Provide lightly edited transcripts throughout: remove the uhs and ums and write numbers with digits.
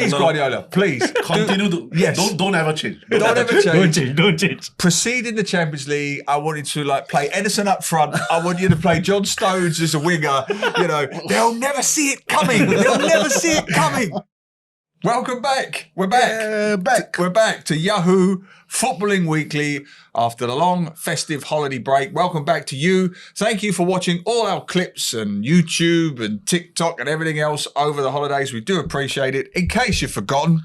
Please, Guardiola, please. Continue to... Yes. Don't ever change. Don't ever change. Don't change. Proceed in the Champions League. I want you to play Edison up front. I want you to play John Stones as a winger. They'll never see it coming. They'll never see it coming. Welcome back. We're back. We're back to Yahoo Footballing Weekly after the long festive holiday break. Welcome back to you. Thank you for watching all our clips and YouTube and TikTok and everything else over the holidays. We do appreciate it. In case you've forgotten,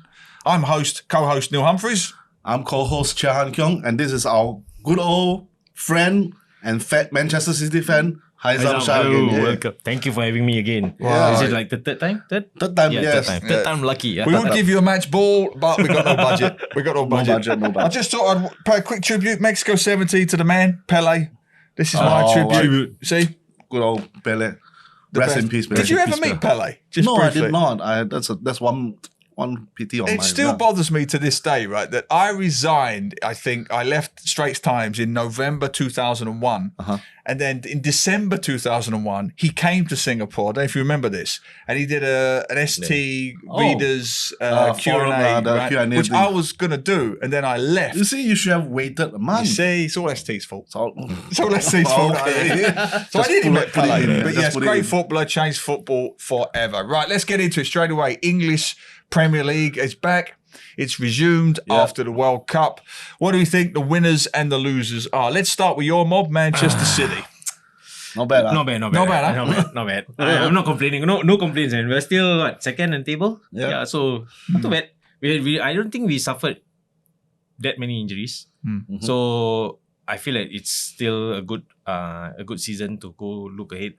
I'm co-host Neil Humphreys. I'm co-host Chia Keong, and this is our good old friend and fat Manchester City fan, Haizam Shah. Welcome. Thank you for having me again. Wow. Is it like the third time? Third time, yes. Third time lucky. Yeah. We would give you a match ball, but we got no budget. No budget. I just thought I'd pay a quick tribute. Mexico 70 to the man, Pele. This is my tribute. See? Good old Pele. Rest in peace, Pele. Did you ever meet Pele? Just no, briefly. I did not. That's one pity on mine. It still bothers me to this day, right, that I resigned, I think, I left Straits Times in November 2001. And then in December 2001, he came to Singapore. I don't know if you remember this. And he did an ST readers Q&A, right, Q&A which thing. I was going to do. And then I left. You see, you should have waited a month. You see, it's all ST's fault. It's all ST's fault. Okay. So I didn't met Pele. But yes, Just put it great in. footballer, changed football forever. Right, let's get into it straight away. English Premier League is back. It's resumed after the World Cup. What do you think the winners and the losers are? Let's start with your mob, Manchester City. Not bad. Not bad. Not bad. I'm not complaining. No complaints. And we're still second in table. Yeah. So not too bad. I don't think we suffered that many injuries. So I feel like it's still a good season to go look ahead.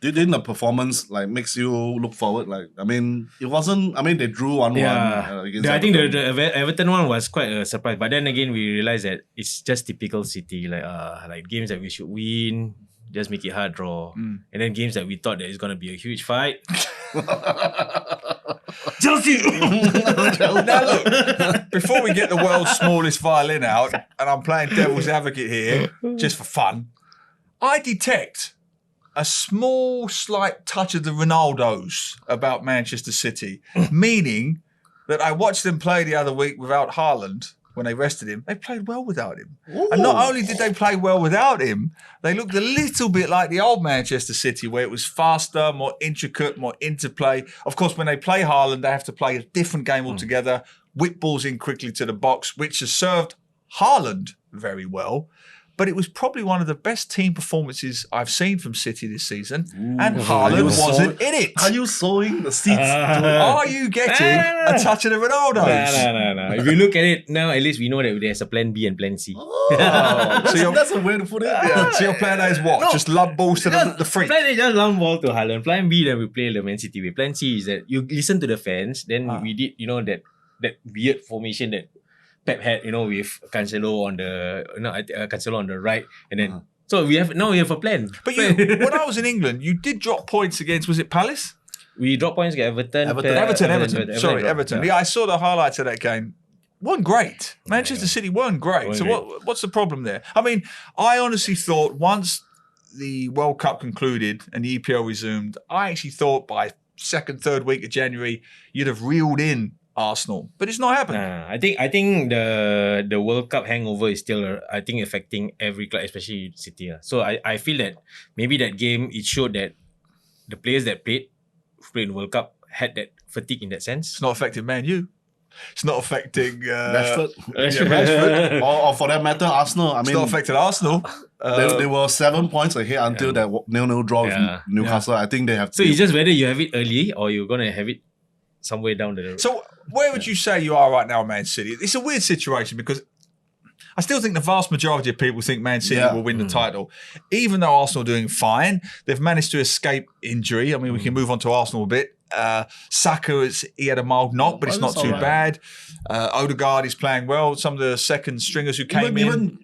Didn't the performance makes you look forward? It wasn't. They drew 1-1. Against I think Everton. the Everton one was quite a surprise. But then again, we realized that it's just typical City. Like games that we should win, just make it hard draw. And then games that we thought that it's gonna be a huge fight. Chelsea. Now look, before we get the world's smallest violin out, and I'm playing devil's advocate here, just for fun, I detect a small, slight touch of the Ronaldos about Manchester City, meaning that I watched them play the other week without Haaland when they rested him. They played well without him. Ooh. And not only did they play well without him, they looked a little bit like the old Manchester City, where it was faster, more intricate, more interplay. Of course, when they play Haaland, they have to play a different game altogether, whip balls in quickly to the box, which has served Haaland very well. But it was probably one of the best team performances I've seen from City this season. And Haaland wasn't in it. Are you sowing the seeds? Are you getting a touch of the Ronaldos? No. If you look at it now, at least we know that there's a plan B and plan C. That's a way to put it. Yeah. So your plan A is what? No. Just love balls to the freak? Plan A just long ball to Haaland. Plan B, then we play the Man City way. Plan C is that you listen to the fans. Then we did, that weird formation that Pep had, with Cancelo on the right, and then so we have a plan. But when I was in England, you did drop points against, was it Palace? We dropped points against Everton. Everton. Sorry, Everton. Yeah, I saw the highlights of that game. Weren't great. Manchester City weren't great. What's the problem there? I honestly thought once the World Cup concluded and the EPL resumed, I actually thought by second, third week of January, you'd have reeled in Arsenal, but it's not happening. I think the World Cup hangover is still affecting every club, especially City. So I feel that maybe that game it showed that the players that played in the World Cup had that fatigue in that sense. It's not affecting Man U. It's not affecting Rashford. or for that matter, Arsenal. It's not affecting Arsenal. They were 7 points ahead until that 0-0 draw with Newcastle. I think they have. So it's just whether you have it early or you're gonna have it somewhere down the road. So where would you say you are right now, Man City? It's a weird situation because I still think the vast majority of people think Man City will win the title. Even though Arsenal are doing fine, they've managed to escape injury. We can move on to Arsenal a bit. Saka, he had a mild knock, but it's not too bad. Odegaard is playing well. Some of the second stringers who came in.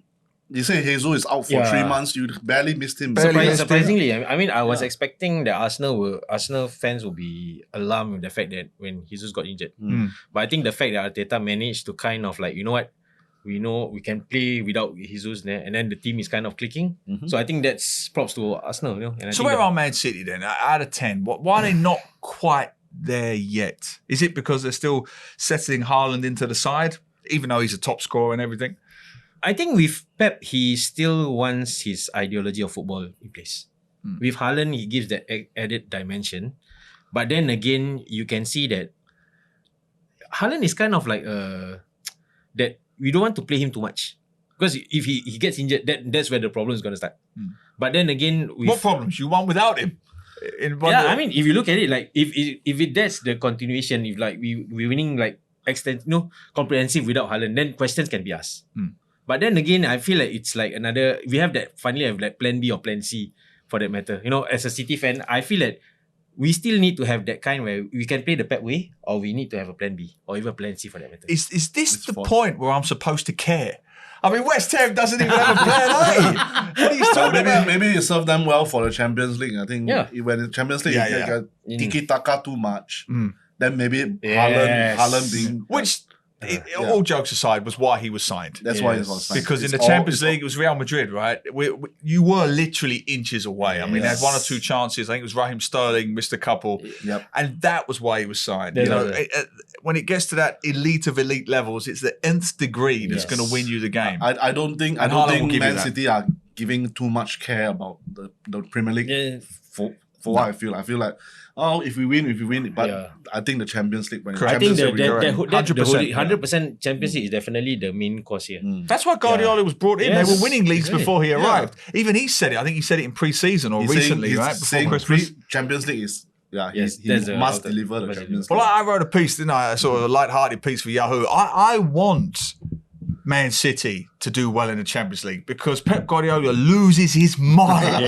You say Jesus is out for 3 months. You barely missed him. Surprisingly, I was expecting that Arsenal fans will be alarmed with the fact that when Jesus got injured. But I think the fact that Arteta managed to kind of we know we can play without Jesus there, and then the team is kind of clicking. So I think that's props to Arsenal. And so where are Man City then? Out of 10, why are they not quite there yet? Is it because they're still settling Haaland into the side, even though he's a top scorer and everything? I think with Pep, he still wants his ideology of football in place. With Haaland, he gives that added dimension. But then again, you can see that Haaland is kind of like that we don't want to play him too much. Because if he gets injured, that's where the problem is going to start. But then again... What problems? You won without him? I mean, if you look at it, like, if that's the continuation, if like we're winning like comprehensive without Haaland, then questions can be asked. But then again, I feel like it's like we have like plan B or plan C for that matter. As a City fan, I feel like we still need to have that kind where we can play the Pep way, or we need to have a plan B or even plan C for that matter. Is this the point where I'm supposed to care? I mean, West Ham doesn't even have a plan A. What are you talking about? Maybe you serve them well for the Champions League. I think when the Champions League, you tiki-taka too much, then maybe Haaland being... Which, all jokes aside, was why he was signed. That's why he was signed. Because in the Champions League, it was Real Madrid, right? You were literally inches away. I mean, they had one or two chances. I think it was Raheem Sterling missed a couple. Yep. And that was why he was signed. When it gets to that elite of elite levels, it's the nth degree that's going to win you the game. I don't think Man City are giving too much care about the Premier League for what I feel. I feel like, if we win. But I think the Champions League, I think the 100%. 100% Champions League is definitely the main course here. That's why Guardiola was brought in. They were winning leagues before he arrived. Even he said it. I think he said it in pre-season or recently, right? Before Christmas. Champions League is... he must deliver the Champions League. Well, I wrote a piece, didn't I? A sort of a light-hearted piece for Yahoo. I want Man City to do well in the Champions League because Pep Guardiola loses his mind.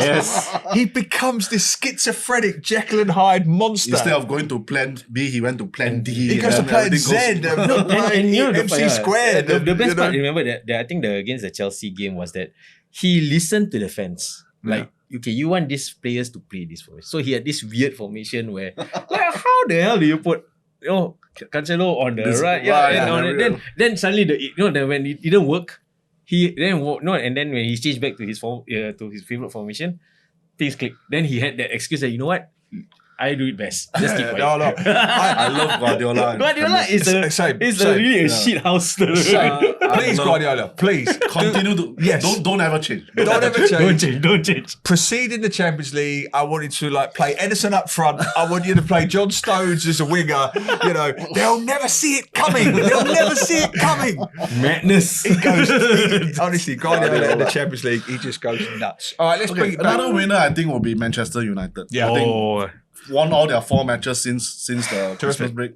He becomes this schizophrenic Jekyll and Hyde monster. Instead of going to plan B, he went to plan D. He goes to plan Z. MC squared. The best part, remember that I think against the Chelsea game was that he listened to the fans. Like, okay, you want these players to play this formation. So he had this weird formation where, like, how the hell do you put, Cancelo on the right? Then suddenly when it didn't work, and then when he changed back to his favorite formation, things clicked. Then he had that excuse that, you know what? I do it best. Just keep quiet. No. I love Guardiola. Guardiola is really a shit house. Please, Guardiola, please continue to don't ever change. Don't change. Proceed in the Champions League. I want you to play Edison up front. I want you to play John Stones as a winger. They'll never see it coming. Madness. Honestly, Guardiola in the Champions League, he just goes nuts. All right, let's bring it back. Another winner, I think, will be Manchester United. Yeah, I think won all their 4 matches since the Christmas break,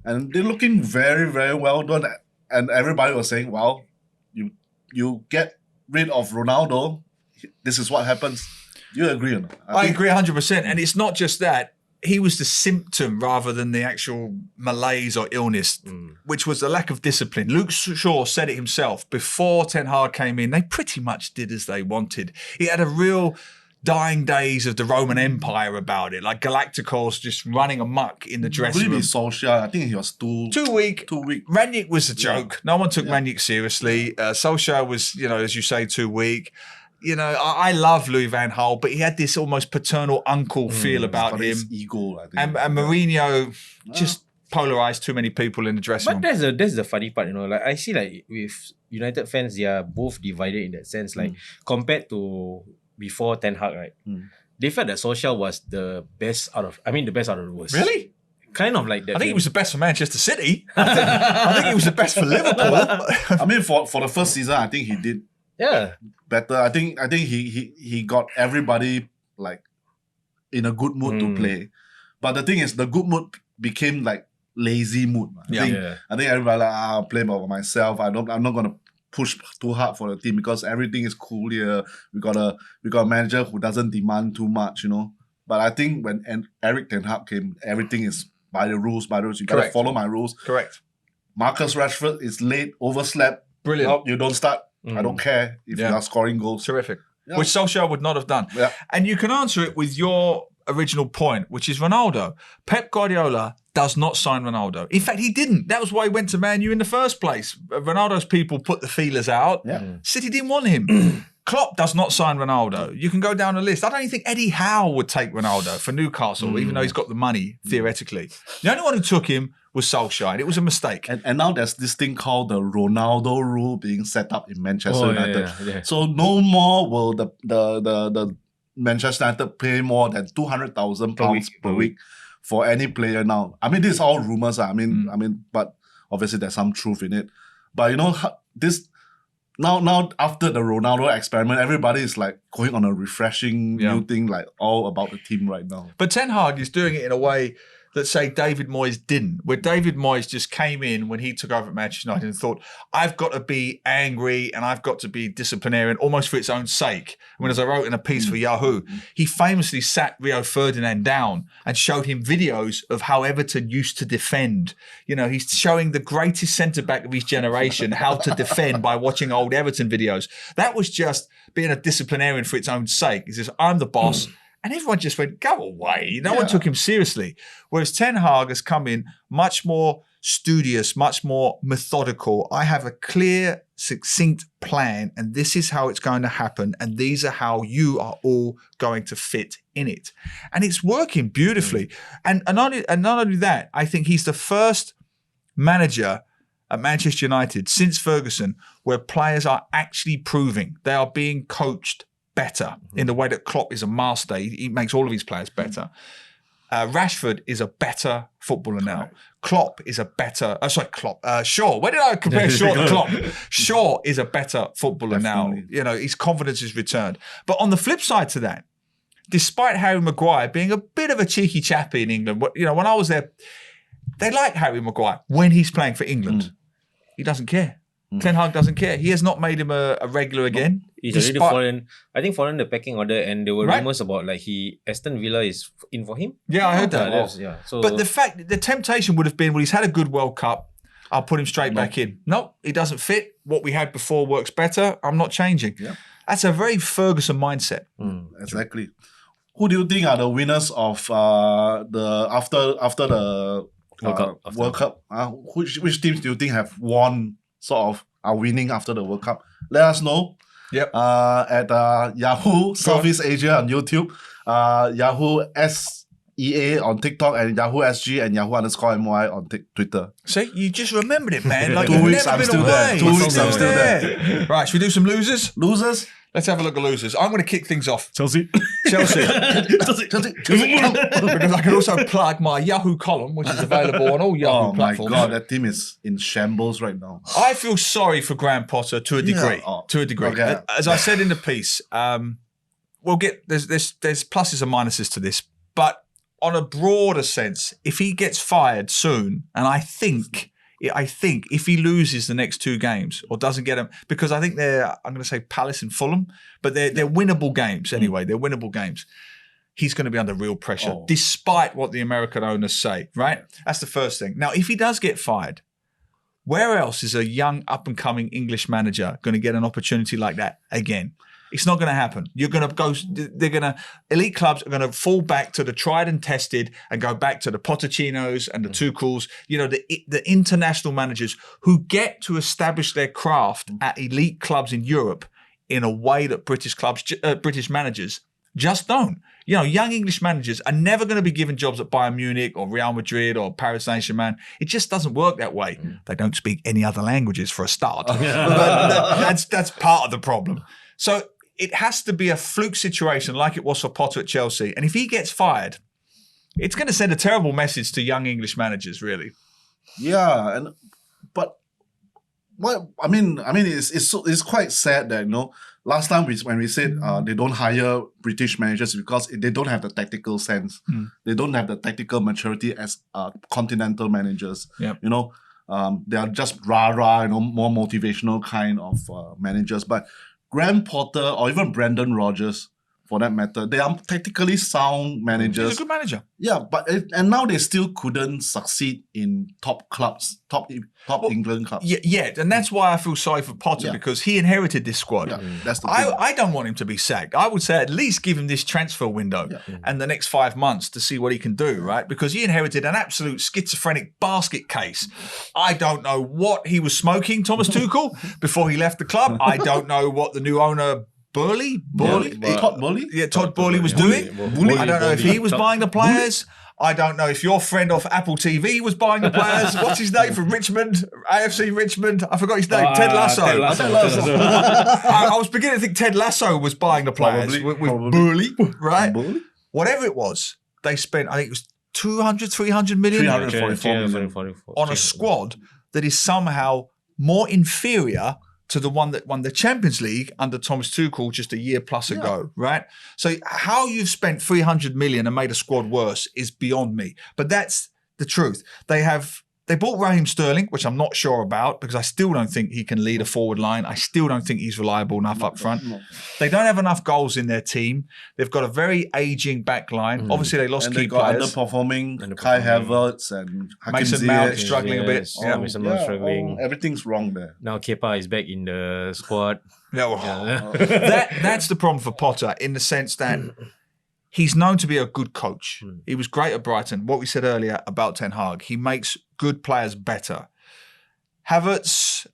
and they're looking very, very well done. And everybody was saying, "Well, you get rid of Ronaldo, this is what happens." Do you agree or not? I agree 100%. And it's not just that. He was the symptom rather than the actual malaise or illness, which was the lack of discipline. Luke Shaw said it himself. Before Ten Hag came in, they pretty much did as they wanted. He had a real dying days of the Roman Empire about it, like Galacticos just running amok in the dressing room. Solskjaer, I think he was too weak. Rangnick was a joke. No one took Rangnick seriously. Solskjaer was, as you say, too weak. I love Louis van Gaal, but he had this almost paternal uncle feel about him. His ego, I think. And Mourinho just polarized too many people in the dressing room. But that's the funny part, Like I see, like with United fans, they are both divided in that sense. Like compared to before Ten Hag, right? They felt that Solskjaer was the best out of the worst. Really? Kind of like that. I think he was the best for Manchester City. I think he was the best for Liverpool. I mean, for the first season, I think he did better. I think he got everybody like in a good mood to play. But the thing is, the good mood became like lazy mood. I think everybody like, I'll play by myself. I'm not gonna push too hard for the team because everything is cool here. We got a manager who doesn't demand too much, But I think when Eric Ten Hag came, everything is by the rules. You gotta follow my rules. Correct. Marcus Rashford is late, overslept. Brilliant. Nope, you don't start. I don't care if you are scoring goals. Terrific. Yeah. Which Solskjaer would not have done. Yeah. And you can answer it with your original point, which is Ronaldo. Pep Guardiola does not sign Ronaldo. In fact, he didn't. That was why he went to Man U in the first place. Ronaldo's people put the feelers out. Yeah. City didn't want him. Klopp does not sign Ronaldo. You can go down the list. I don't even think Eddie Howe would take Ronaldo for Newcastle, even though he's got the money, theoretically. The only one who took him was Solskjaer, and it was a mistake. And now there's this thing called the Ronaldo rule being set up in Manchester United. Yeah. So no more will the Manchester United pay more than £200,000 per week for any player now. I mean, this is all rumors. I mean, but obviously there's some truth in it. But this. Now after the Ronaldo experiment, everybody is like going on a refreshing new thing, like all about the team right now. But Ten Hag is doing it in a way that, say, David Moyes didn't, where David Moyes just came in when he took over at Manchester United and thought, I've got to be angry and I've got to be disciplinarian almost for its own sake. I mean, as I wrote in a piece for Yahoo, he famously sat Rio Ferdinand down and showed him videos of how Everton used to defend. He's showing the greatest centre-back of his generation how to defend by watching old Everton videos. That was just being a disciplinarian for its own sake. He says, I'm the boss. And everyone just went, go away. No one took him seriously. Whereas Ten Hag has come in much more studious, much more methodical. I have a clear, succinct plan, and this is how it's going to happen, and these are how you are all going to fit in it. And it's working beautifully. And not only that, I think he's the first manager at Manchester United since Ferguson where players are actually proving they are being coached better in the way that Klopp is a master. He makes all of his players better. Rashford is a better footballer now. Klopp is a better... Shaw. Where did I compare Shaw to Klopp? Shaw is a better footballer now. His confidence is returned. But on the flip side to that, despite Harry Maguire being a bit of a cheeky chappy in England, when I was there, they like Harry Maguire when he's playing for England. He doesn't care. Ten Hag doesn't care. He has not made him a regular again. He's already fallen the pecking order, and there were rumors about Aston Villa is in for him. Yeah, I heard that. So, but the temptation would have been, well, he's had a good World Cup. I'll put him straight back in. No, he doesn't fit. What we had before works better. I'm not changing. Yeah. That's a very Ferguson mindset. Exactly. Who do you think are the winners of after the World Cup? Which teams do you think have won? Sort of are winning after the World Cup? Let us know. Yep. At Yahoo Southeast Asia on YouTube, Yahoo SEA on TikTok, and Yahoo SG and Yahoo_MY on Twitter. See, you just remembered it, man. Like 2 weeks, I'm still there. 2 weeks, I'm still there. Right, should we do some losers? Losers? Let's have a look at losers. I'm going to kick things off. Chelsea. Because I can also plug my Yahoo column, which is available on all Yahoo platforms. Oh my God, that team is in shambles right now. I feel sorry for Graham Potter to a degree. Okay. As I said in the piece, we'll get there's pluses and minuses to this, but on a broader sense, if he gets fired soon, and I think if he loses the next 2 games or doesn't get them, because I think I'm going to say Palace and Fulham, but they're winnable games anyway. They're winnable games. He's going to be under real pressure, despite what the American owners say, right? That's the first thing. Now, if he does get fired, where else is a young up-and-coming English manager going to get an opportunity like that again? It's not going to happen. Elite clubs are going to fall back to the tried and tested and go back to the Potocchinos and the Tuchels, the international managers who get to establish their craft at elite clubs in Europe in a way that British managers just don't. Young English managers are never going to be given jobs at Bayern Munich or Real Madrid or Paris Saint-Germain. It just doesn't work that way. They don't speak any other languages for a start. That's part of the problem. So it has to be a fluke situation like it was for Potter at Chelsea. And if he gets fired, it's going to send a terrible message to young English managers, really. Yeah, but it's quite sad that last time when we said they don't hire British managers because they don't have the tactical sense, they don't have the tactical maturity as continental managers. Yep. They are just rah-rah, more motivational kind of managers, but Graham Potter or even Brendan Rodgers, for that matter, they are tactically sound managers. He's a good manager. Yeah, and now they still couldn't succeed in top clubs, top England clubs. Yeah, and that's why I feel sorry for Potter because he inherited this squad. Yeah, that's the thing. I don't want him to be sacked. I would say at least give him this transfer window and the next 5 months to see what he can do, right? Because he inherited an absolute schizophrenic basket case. I don't know what he was smoking, Thomas Tuchel, before he left the club. I don't know what the new owner Burley? Todd Burley? Yeah, Todd Burley was doing. I don't know if he was buying the players. I don't know if your friend off Apple TV was buying the players. What's his name from Richmond? AFC Richmond. I forgot his name. Ted Lasso. Ted Lasso. I was beginning to think Ted Lasso was buying the players with Burley, right? Burley? Whatever it was, they spent, I think it was 200, 300 million 344 million. on a squad that is somehow more inferior to the one that won the Champions League under Thomas Tuchel just a year plus ago, right? So how you've spent 300 million and made a squad worse is beyond me. But that's the truth. They bought Raheem Sterling, which I'm not sure about because I still don't think he can lead a forward line. I still don't think he's reliable enough up front. They don't have enough goals in their team. They've got a very aging back line. Obviously, they lost And key they got players. underperforming Kai Havertz and Hakim Mason Mount is Ziyech. struggling a bit. Yeah, Mason Mount struggling. Everything's wrong there. Now Kepa is back in the squad. Yeah, well, that's the problem for Potter in the sense that he's known to be a good coach. He was great at Brighton. What we said earlier about Ten Hag, he makes good players better. Havertz,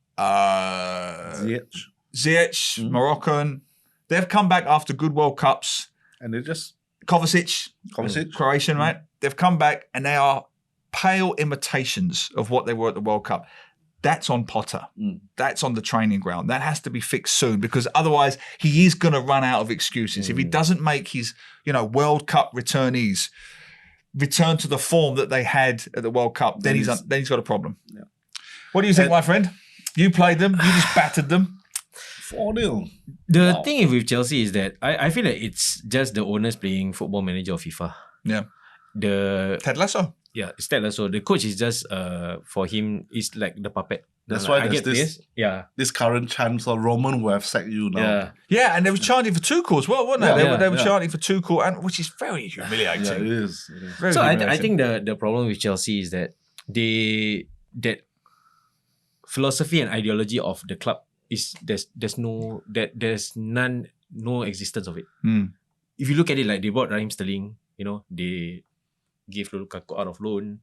Ziyech, Moroccan, they've come back after good World Cups. And they just... Kovacic, Kovacic. Croatian, right? They've come back and they are pale imitations of what they were at the World Cup. That's on Potter. That's on the training ground. That has to be fixed soon because otherwise he is going to run out of excuses. If he doesn't make his, World Cup returnees return to the form that they had at the World Cup, then he's got a problem. Yeah. What do you think, my friend? You played them. You just battered them. 4-0. The thing with Chelsea is that I feel like it's just the owners playing Football Manager of FIFA. Yeah. Ted Lasso. Yeah, it's Ted Lasso. The coach is just for him is like the puppet. That's Like, why there's this current Chancellor Roman will have sacked you now. Yeah, and they were chanting for Tuchel as well, weren't they? Yeah, they were chanting for Tuchel, and which is very humiliating. Yeah, it is. Very So I humiliating. think the problem with Chelsea is that that philosophy and ideology of the club is there's no existence of it. If you look at it, like they bought Raheem Sterling, they gave Lukaku out of loan.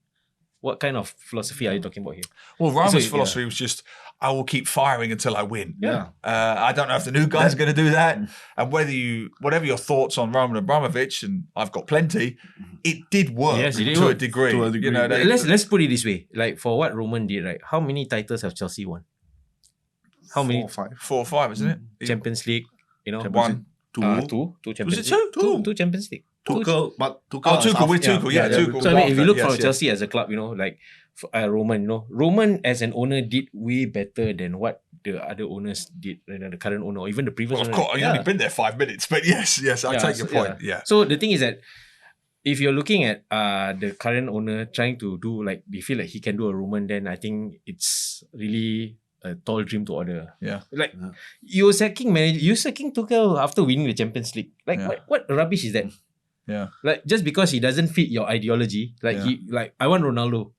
What kind of philosophy are you talking about here? Well, Roma's philosophy was just, I will keep firing until I win. Yeah. I don't know if the new guy's going to do that. And whatever your thoughts on Roman Abramovich, and I've got plenty, it did work to a degree. Let's put it this way. Like for what Roman did, right? How many titles have Chelsea won? How many? 4 or 5, isn't it? Champions League, One. Two Champions Was it League. Two Champions League. Tuchel with Tuchel. So I mean, if you look for Chelsea as a club, like Roman, Roman as an owner did way better than what the other owners did, the current owner, or even the previous owner. Of course, I've only been there 5 minutes, but yes, I take your point. Yeah. So the thing is that if you're looking at the current owner trying to do like they feel like he can do a Roman, then I think it's really a tall dream to order. Yeah. Like you're sacking Tuchel after winning the Champions League. Like what rubbish is that? Yeah. Like just because he doesn't fit your ideology, I want Ronaldo,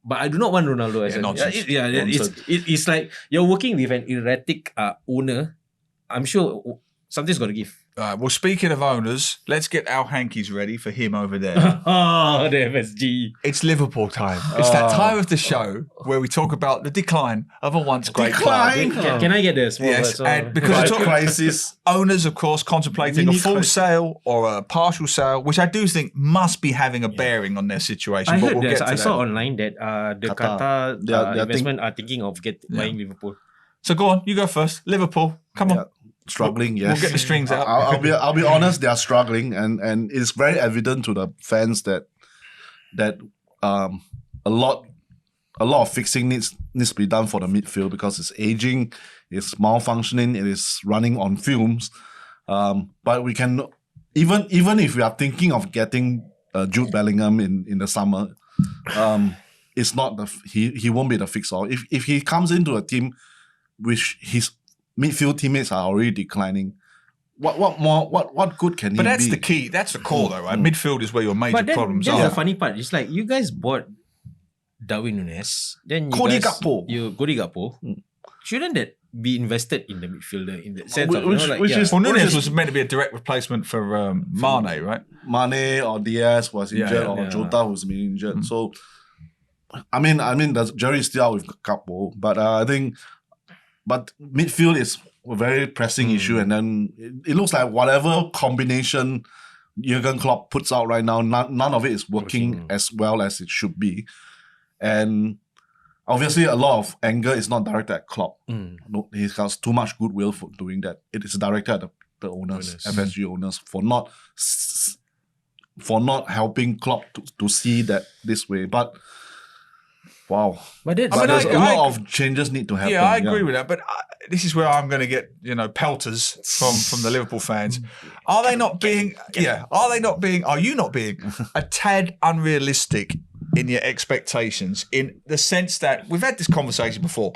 but I do not want Ronaldo as nonsense. It's like you're working with an erratic owner. I'm sure something's got to give. Well, speaking of owners, let's get our hankies ready for him over there. Oh, the MSG. It's Liverpool time. It's that time of the show where we talk about the decline of a once great club. Can I get this? Yes, and because we're talking crisis, owners, of course, contemplating a full sale or a partial sale, which I do think must be having a bearing on their situation. I but heard we'll get to I that. saw online that the Qatar investment are thinking of buying Liverpool. So go on, you go first. Liverpool, come on. Struggling, yes. We'll get the strings out. I'll be honest, they are struggling, and it's very evident to the fans that a lot of fixing needs to be done for the midfield because it's aging, it's malfunctioning, it is running on fumes. But we can even if we are thinking of getting Jude Bellingham in the summer, it's not he won't be the fix-all. If he comes into a team which his midfield teammates are already declining, what good can he be? But that's the key. That's the core, though, right? Midfield is where your major problems that's are. the funny part. It's like you guys bought Darwin Núñez, then Cody Gakpo. Cody Gakpo. Shouldn't that be invested in the midfielder in the sense of Núñez was meant to be a direct replacement for Mane, right? Mane or Diaz was injured, or Jota was been injured. So, I mean, the jury's still out with Gakpo, but I think. But midfield is a very pressing issue, and then it looks like whatever combination Jurgen Klopp puts out right now, none of it is working as well as it should be. And obviously, a lot of anger is not directed at Klopp. No, he has too much goodwill for doing that. It is directed at the owners, FSG owners, for not helping Klopp to see that this way. But wow, but there's a lot of changes need to happen. Yeah, I agree with that. But this is where I'm going to get pelters from the Liverpool fans. Are they not being? Are you not being a tad unrealistic in your expectations, in the sense that we've had this conversation before?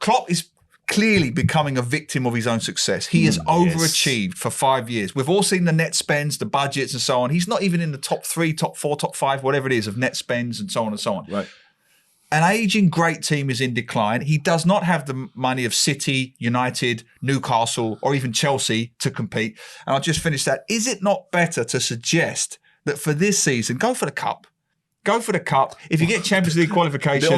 Klopp is clearly becoming a victim of his own success. He has overachieved for 5 years. We've all seen the net spends, the budgets and so on. He's not even in the top 3, top 4, top 5, whatever it is, of net spends and so on and so on. Right. An ageing great team is in decline. He does not have the money of City, United, Newcastle, or even Chelsea to compete. And I'll just finish that. Is it not better to suggest that for this season, go for the cup? Go for the cup. If you get Champions League qualification...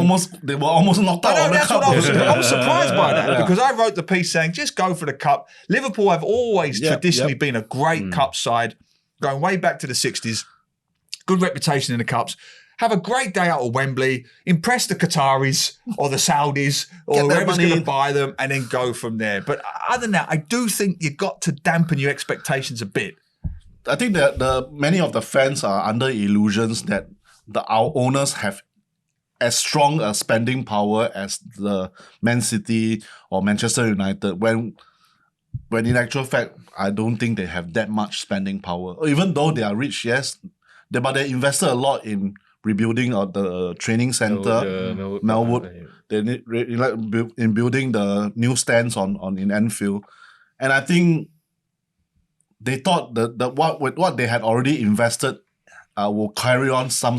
They were almost knocked out on the cup. I was surprised by that, because I wrote the piece saying, just go for the cup. Liverpool have always traditionally been a great cup side, going way back to the 60s. Good reputation in the cups. Have a great day out at Wembley, impress the Qataris or the Saudis or whoever's going to buy them, and then go from there. But other than that, I do think you've got to dampen your expectations a bit. I think that many of the fans are under illusions that our owners have as strong a spending power as the Man City or Manchester United, when in actual fact, I don't think they have that much spending power. Even though they are rich, yes, but they invested a lot in rebuilding the training center, Melwood. They in building the new stands in Anfield, and I think they thought that what they had already invested will carry on some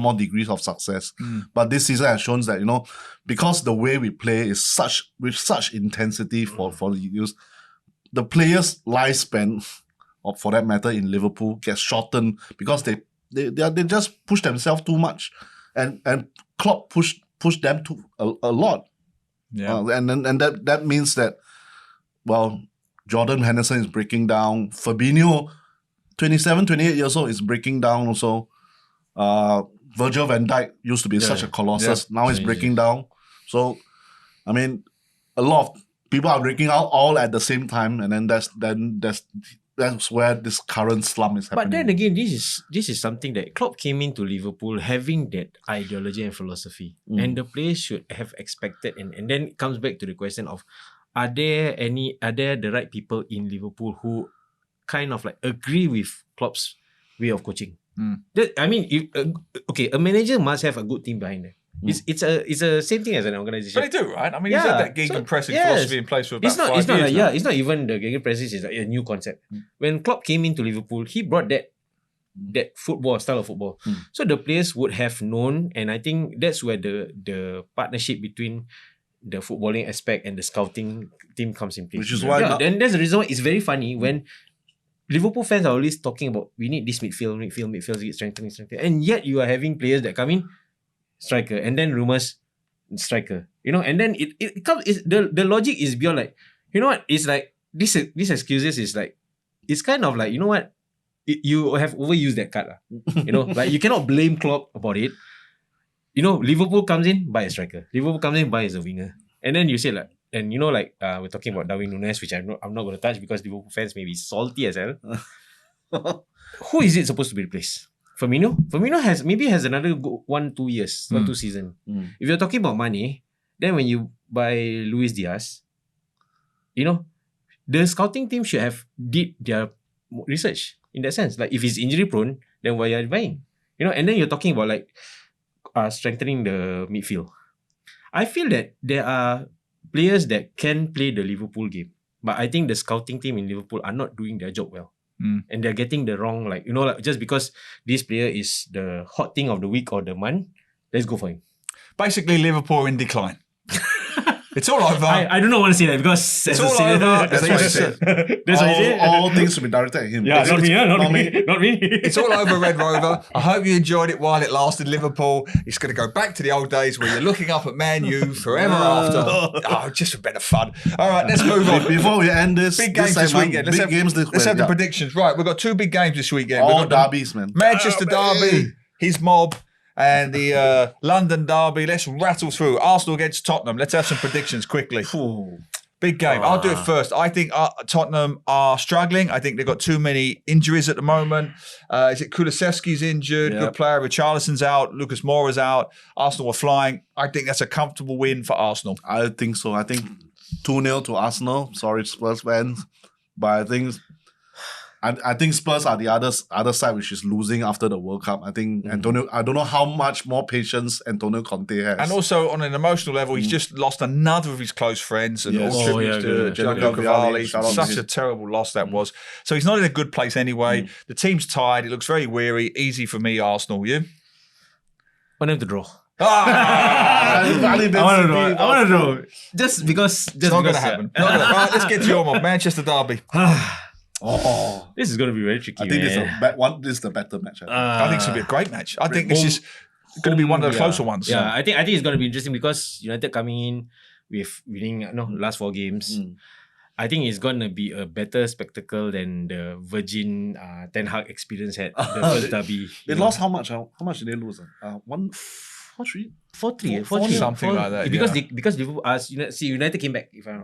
more degrees of success. But this season has shown that because the way we play is with such intensity for the use, the players' lifespan, or for that matter in Liverpool, gets shortened because they just push themselves too much, and Klopp push them to a lot. And that means that, well, Jordan Henderson is breaking down. Fabinho, 27, 28 years old, is breaking down also. Virgil van Dijk used to be such a colossus. Now he's breaking down. So, I mean, a lot of people are breaking out all at the same time, and then that's where this current slump is happening. But then again, this is something that Klopp came into Liverpool having that ideology and philosophy, and the players should have expected. And then it comes back to the question of, are there the right people in Liverpool who kind of like agree with Klopp's way of coaching? I mean, a manager must have a good team behind them. It's a same thing as an organization. But they do, right? I mean, he's had that gegenpressing philosophy in place for about 5 years now. It's not even the gegenpressing is like a new concept. When Klopp came into Liverpool, he brought that style of football. So the players would have known, and I think that's where the partnership between the footballing aspect and the scouting team comes in place. Which is why and that's the reason why it's very funny when Liverpool fans are always talking about, we need this midfield, strengthening. And yet you are having players that come in, striker, and then rumours, striker. And then it comes, the logic is beyond like, it's like, these excuses is like, it's kind of like, you have overused that card. Like you cannot blame Klopp about it. Liverpool comes in, buy a striker. Liverpool comes in, buy as a winger. And then you say like, and we're talking about Darwin Núñez, which I'm not going to touch because Liverpool fans may be salty as hell. Who is it supposed to be replaced? Firmino? Firmino has another 1-2 years, 1-2 season. If you're talking about money, then when you buy Luis Diaz, the scouting team should have did their research in that sense. Like if he's injury prone, then why are you buying? And then you're talking about like strengthening the midfield. I feel that there are players that can play the Liverpool game, but I think the scouting team in Liverpool are not doing their job well. And they're getting the wrong, just because this player is the hot thing of the week or the month, let's go for him. Basically, Liverpool in decline. It's all over. I do not want to say that because It's all over. That's what he said. That's what he said. All things should be directed at him. Yeah, not me. Not me. It's all over, Red Rover. I hope you enjoyed it while it lasted, Liverpool. It's going to go back to the old days where you're looking up at Man U forever after. Oh, just for better fun. All right, let's move on. Before we end this, Big games this weekend. Let's have the predictions. Right, we've got 2 big games this weekend. All derbies, man. Manchester derby, his mob, and the London derby. Let's rattle through. Arsenal against Tottenham. Let's have some predictions quickly. Big game. I'll do it first. I think Tottenham are struggling. I think they've got too many injuries at the moment. Is it Kulusevski's injured? Yep. Good player. Richarlison's out. Lucas Moura's out. Arsenal are flying. I think that's a comfortable win for Arsenal. I think so. I think 2-0 to Arsenal. Sorry, Spurs fans. But I think Spurs are the other side, which is losing after the World Cup. I think Antonio. I don't know how much more patience Antonio Conte has. And also on an emotional level, he's just lost another of his close friends, and all tributes to Gianluca Vialli. Such a terrible loss that was. So he's not in a good place anyway. The team's tired. It looks very weary. Easy for me, Arsenal. You? Want them to draw. I want to draw. Just because. It's not going to happen. Right, let's get to your one. Manchester derby. This is going to be very tricky. I think this is the better match. I think it's going to be a great match. I think this is going to be one of the closer ones. Yeah, I think it's going to be interesting because United coming in with winning last 4 games. I think it's going to be a better spectacle than the Virgin Ten Hag experience had the first derby. They lost how much? How much did they lose? 4-3, something like that. Because Liverpool, United came back. If I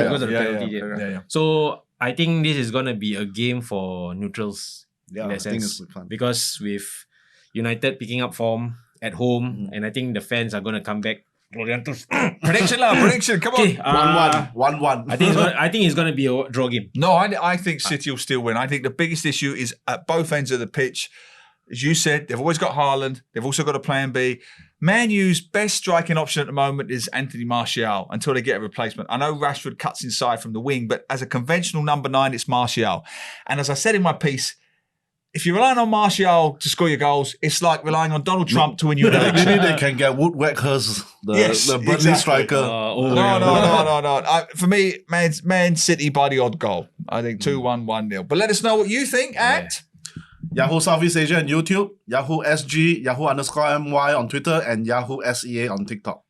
because of the penalty. So I think this is gonna be a game for neutrals. Yeah, in that I think sense. it's good fun. Because with United picking up form at home, and I think the fans are gonna come back. Prediction. Come on. 1-1. I think it's gonna be a draw game. No, I think City will still win. I think the biggest issue is at both ends of the pitch. As you said, they've always got Haaland. They've also got a plan B. Man U's best striking option at the moment is Anthony Martial until they get a replacement. I know Rashford cuts inside from the wing, but as a conventional number 9, it's Martial. And as I said in my piece, if you're relying on Martial to score your goals, it's like relying on Donald Trump to win you an election. Maybe they can get Woodward-Hurst, the Burnley striker. No. For me, Man City by the odd goal. I think 2-1, 1-0. But let us know what you think at Yahoo Southeast Asia on YouTube, Yahoo SG, Yahoo_MY on Twitter, and Yahoo SEA on TikTok.